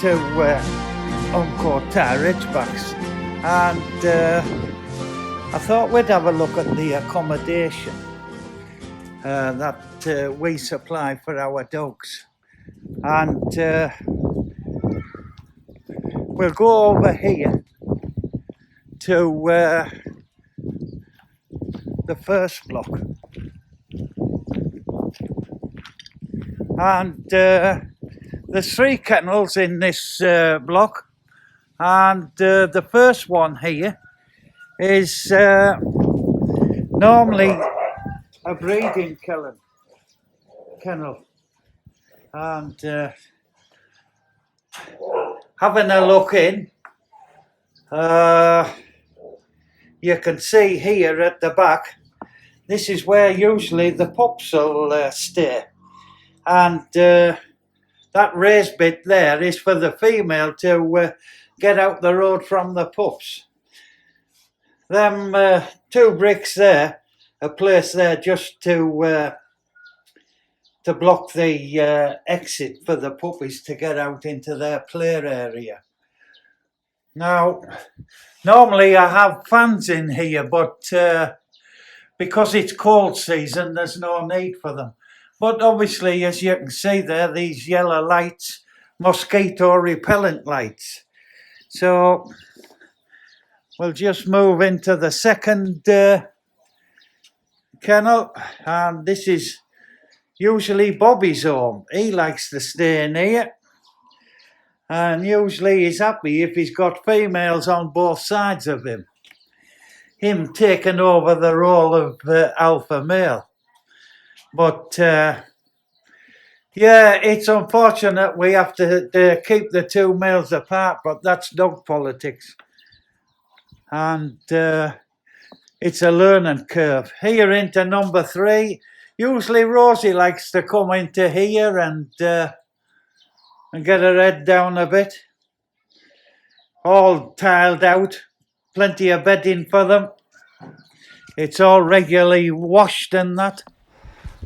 to OMKO-THAI-RIDGEBACKs, and I thought we'd have a look at the accommodation that we supply for our dogs, and we'll go over here to the first block, and there's 3 kennels in this block, and the first one here is normally a breeding kennel, and having a look in, you can see here at the back, this is where usually the pups will stay, and that raised bit there is for the female to get out the road from the pups. Them 2 bricks there are placed there just to block the exit for the puppies to get out into their play area. Now, normally I have fans in here, but because it's cold season, there's no need for them. But obviously, as you can see there, these yellow lights, mosquito repellent lights. So we'll just move into the second kennel, and this is usually Bobby's home. He likes to stay in here, and usually he's happy if he's got females on both sides of him. Him taking over the role of alpha male. But yeah, it's unfortunate we have to keep the 2 males apart, but that's dog politics. And it's a learning curve. Here into number 3, usually Rosie likes to come into here and get her head down a bit. All tiled out, plenty of bedding for them. It's all regularly washed and that.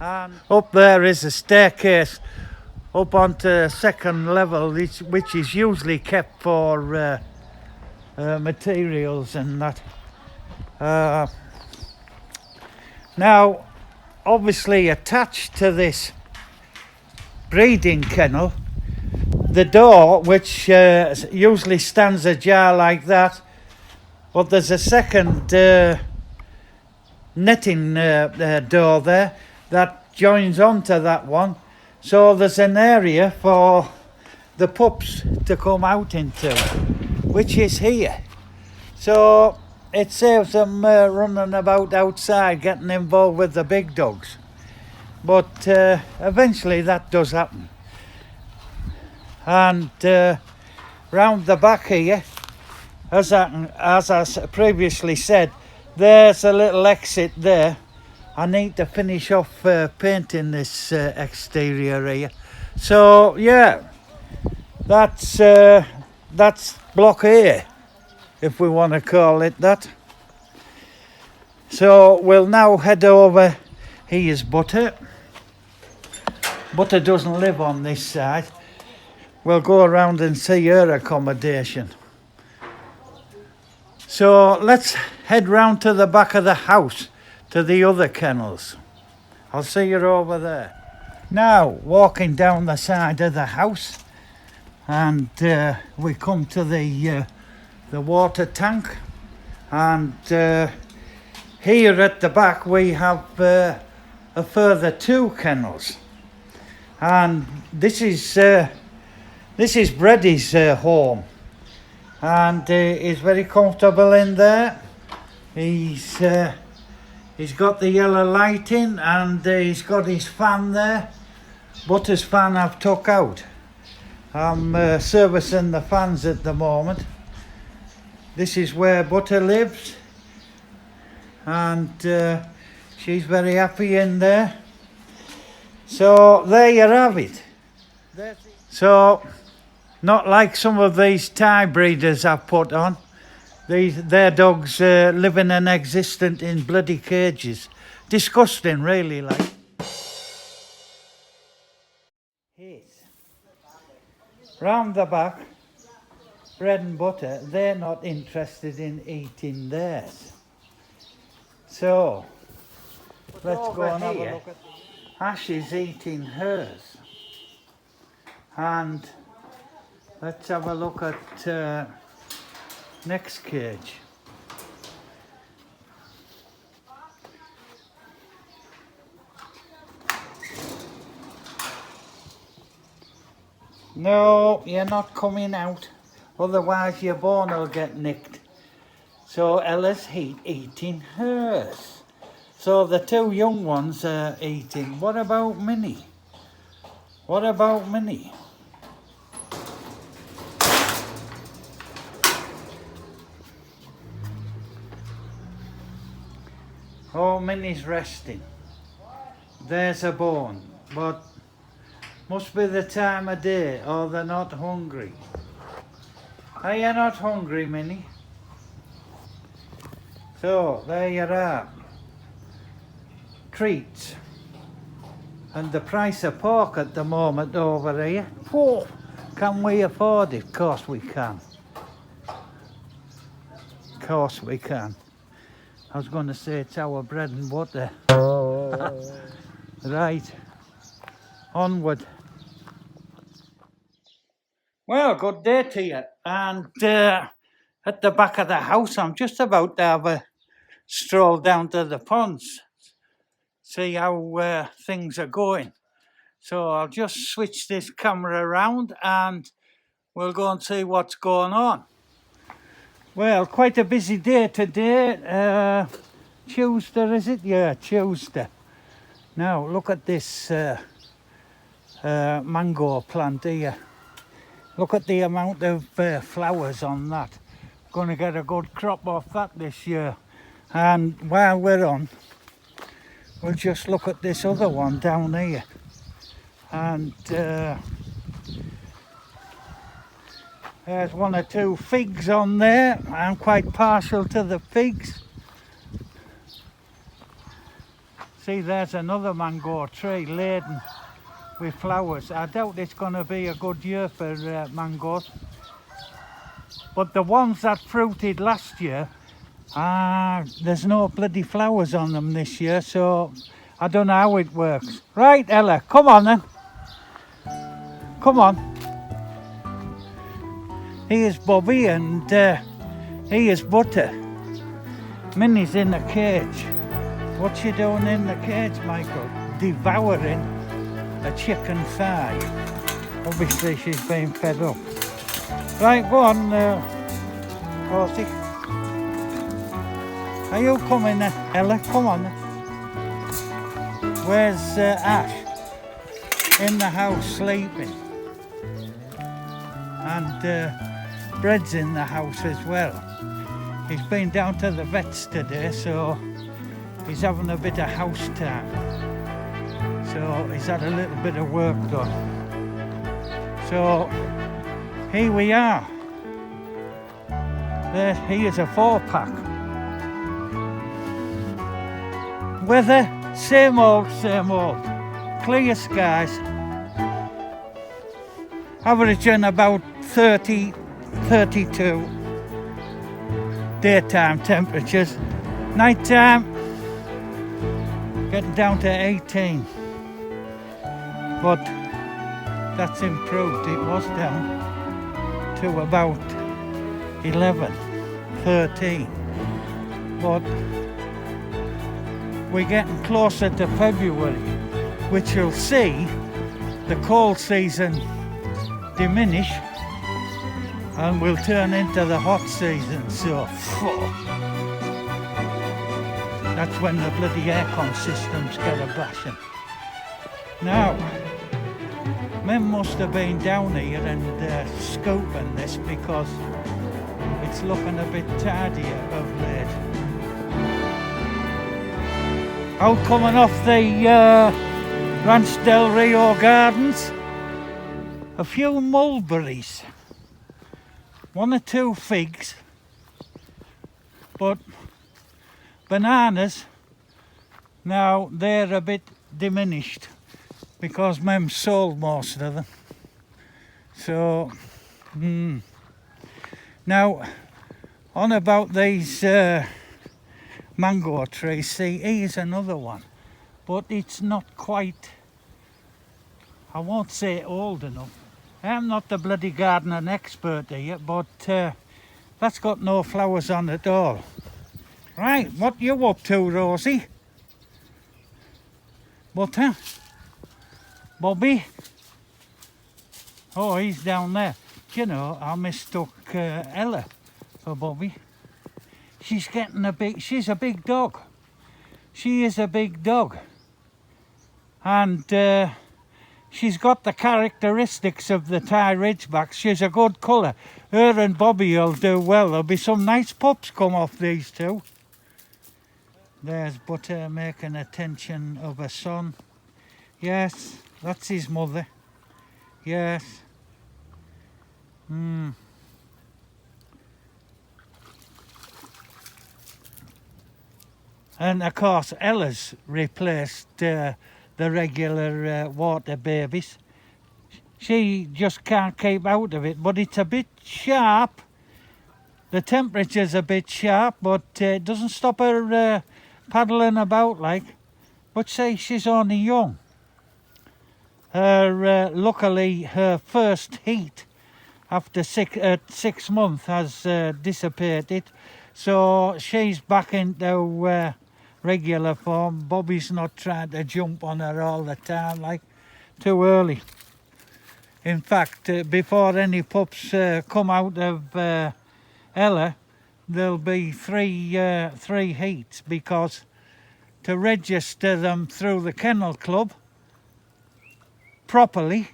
And up there is a staircase up onto the 2nd level, which is usually kept for materials and that. Now, obviously attached to this breeding kennel, the door, which usually stands ajar like that, but there's a second netting door there that joins onto that one, so there's an area for the pups to come out into, which is here. So it saves them running about outside, getting involved with the big dogs. But eventually that does happen. And round the back here, as I previously said, there's a little exit there. I need to finish off painting this exterior here. So yeah, that's block A, if we want to call it that. So we'll now head over. Here's Butter. Butter doesn't live on this side. We'll go around and see her accommodation. So let's head round to the back of the house, to the other kennels. I'll see you over there. Now, walking down the side of the house, and we come to the water tank, and here at the back we have a further 2 kennels, and this is Breddy's home, and he's very comfortable in there. He's got the yellow lighting, and he's got his fan there. Butter's fan I've took out. I'm servicing the fans at the moment. This is where Butter lives, and she's very happy in there. So there you have it. So, not like some of these Thai breeders I've put on. Their dogs living and existent in bloody cages. Disgusting, really, like. Round the back, bread and butter, they're not interested in eating theirs. So, let's go and have a look at Ash is eating hers. And let's have a look at next cage. No, you're not coming out, otherwise your bone will get nicked. So Ella's eating hers. So the two young ones are eating. What about Minnie? What about Minnie? Oh, Minnie's resting. There's a bone, but must be the time of day, or they're not hungry. Are you not hungry, Minnie? So, there you are. Treats. And the price of pork at the moment over here. Oh, can we afford it? Of course we can. Of course we can. I was going to say it's our bread and butter. Right. Onward. Well, good day to you. And at the back of the house, I'm just about to have a stroll down to the ponds, see how things are going. So I'll just switch this camera around and we'll go and see what's going on. Well, quite a busy day today. Tuesday, is it? Yeah, Tuesday. Now, look at this mango plant here. Look at the amount of flowers on that. Going to get a good crop off that this year. And while we're on, we'll just look at this other one down here. And there's one or two figs on there. I'm quite partial to the figs. See, there's another mango tree laden with flowers. I doubt it's going to be a good year for mangoes. But the ones that fruited last year, there's no bloody flowers on them this year, so I don't know how it works. Right, Ella, come on then. Come on. Here's Bobby and here's Butter. Minnie's in the cage. What's she doing in the cage, Michael? Devouring a chicken thigh. Obviously she's being fed up. Right, go on, Rosie. Are you coming, Ella? Come on. Where's Ash? In the house sleeping. And Bread's in the house as well. He's been down to the vets today, so he's having a bit of house time. So he's had a little bit of work done. So here we are. Here's a 4-pack. Weather, same old, same old. Clear skies. Averaging about 30, 32 daytime temperatures. Nighttime getting down to 18. But that's improved. It was down to about 11, 13. But we're getting closer to February, which will see the cold season diminish and will turn into the hot season. So that's when the bloody aircon systems get a bashing. Now, men must have been down here and scooping this because it's looking a bit tardier of late. Out coming off the Ranch Del Rio Gardens, a few mulberries, 1 or 2 figs, but bananas, now they're a bit diminished because Mem sold most of them. So, now, on about these mango trees, see, here's another one, but it's not quite, I won't say old enough. I'm not the bloody gardening expert here, but that's got no flowers on at all. Right, what you up to, Rosie? What, huh? Bobby? Oh, he's down there. You know, I mistook Ella for Bobby. She's she's a big dog. She is a big dog. And she's got the characteristics of the Thai Ridgeback. She's a good colour. Her and Bobby will do well. There'll be some nice pups come off these two. There's Butter making attention of her son. Yes, that's his mother. Yes. And of course Ella's replaced the regular water babies. She just can't keep out of it, but it's a bit sharp. The temperature's a bit sharp, but it doesn't stop her paddling about like. But say she's only young. Her luckily her first heat after 6 months has dissipated, so she's back into regular form. Bobby's not trying to jump on her all the time, like, too early. In fact, before any pups come out of Ella, there'll be three heats, because to register them through the kennel club properly,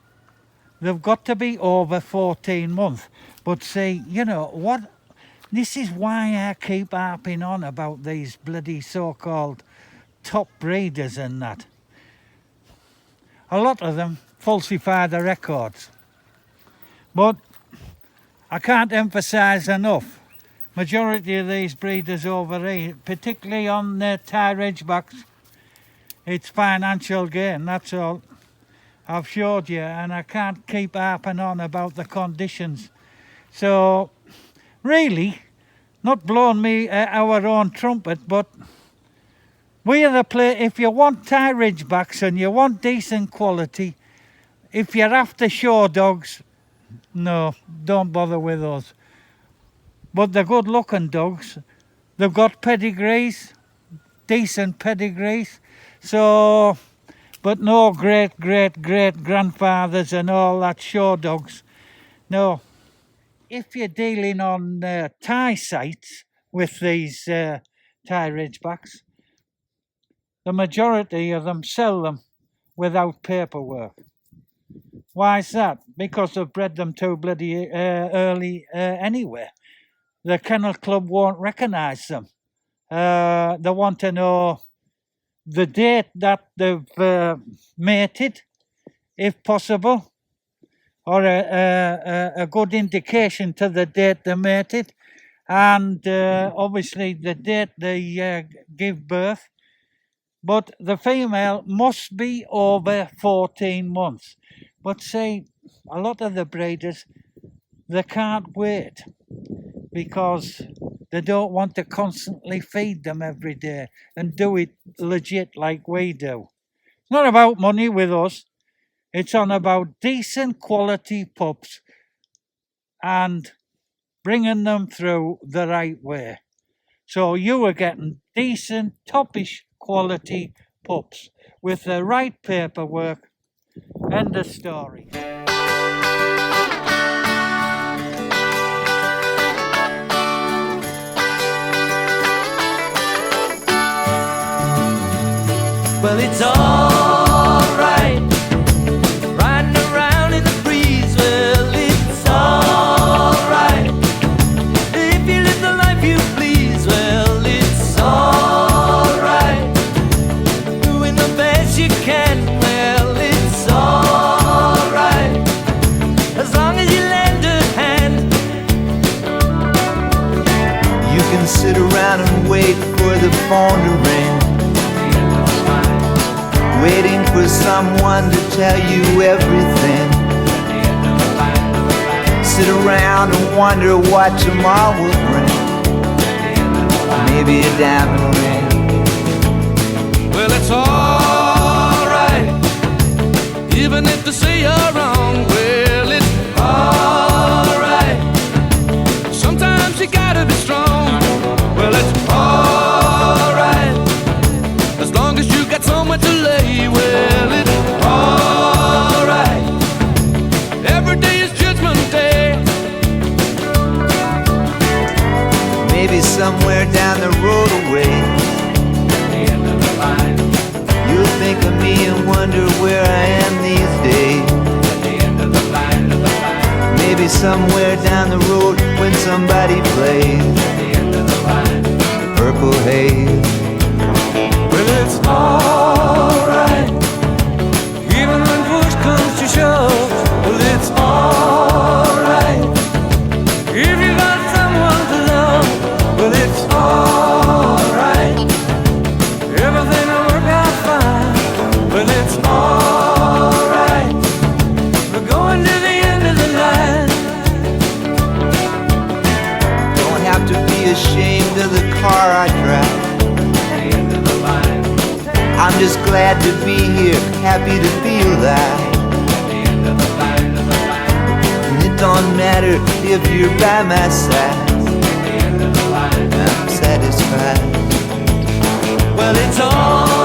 they've got to be over 14 months. But see, you know what? This is why I keep harping on about these bloody so-called top breeders and that. A lot of them falsify the records. But I can't emphasise enough, majority of these breeders over here, particularly on the Thai Ridgebacks, it's financial gain, that's all. I've showed you, and I can't keep harping on about the conditions. So, really, not blowing me our own trumpet, but we're the place. If you want Thai Ridgebacks and you want decent quality, if you're after show dogs, no, don't bother with us. But the good-looking dogs, they've got pedigrees, decent pedigrees, so... But no great-great-great-grandfathers and all that show dogs. No. If you're dealing on Thai sites with these Thai Ridgebacks, the majority of them sell them without paperwork. Why is that? Because they've bred them too bloody early anyway. The kennel club won't recognise them. They want to know the date that they've mated, if possible, or a good indication to the date they mated, and obviously the date they give birth. But the female must be over 14 months. But see, a lot of the breeders, they can't wait, because they don't want to constantly feed them every day and do it legit like we do. It's not about money with us. It's on about decent quality pups and bringing them through the right way. So you are getting decent, toppish quality pups with the right paperwork. End of story. Well, it's alright, riding around in the breeze. Well, it's alright, if you live the life you please. Well, it's alright, doing the best you can. Well, it's alright, as long as you lend a hand. You can sit around and wait for the phone to ring, waiting for someone to tell you everything. sit around and wonder what tomorrow will bring. Maybe a diamond ring. Well, it's alright, even if they say you're wrong. Well, it's alright, sometimes you gotta be strong. Well, it's alright, as long as you got somewhere to lay. Well, it's alright, every day is Judgment Day. Maybe somewhere down the road away, you'll think of me and wonder where I am these days. Maybe somewhere down the road when somebody plays Purple Haze. Well, it's alright, even when push comes to shove. Well, it's alright, if you got someone to love. Well, it's alright, everything will work out fine. Well, it's alright, we're going to the end of the line. Don't have to be ashamed of the car I drive. I'm just glad to be here, happy to be alive. And it don't matter if you're by my side, I'm satisfied. Well, it's all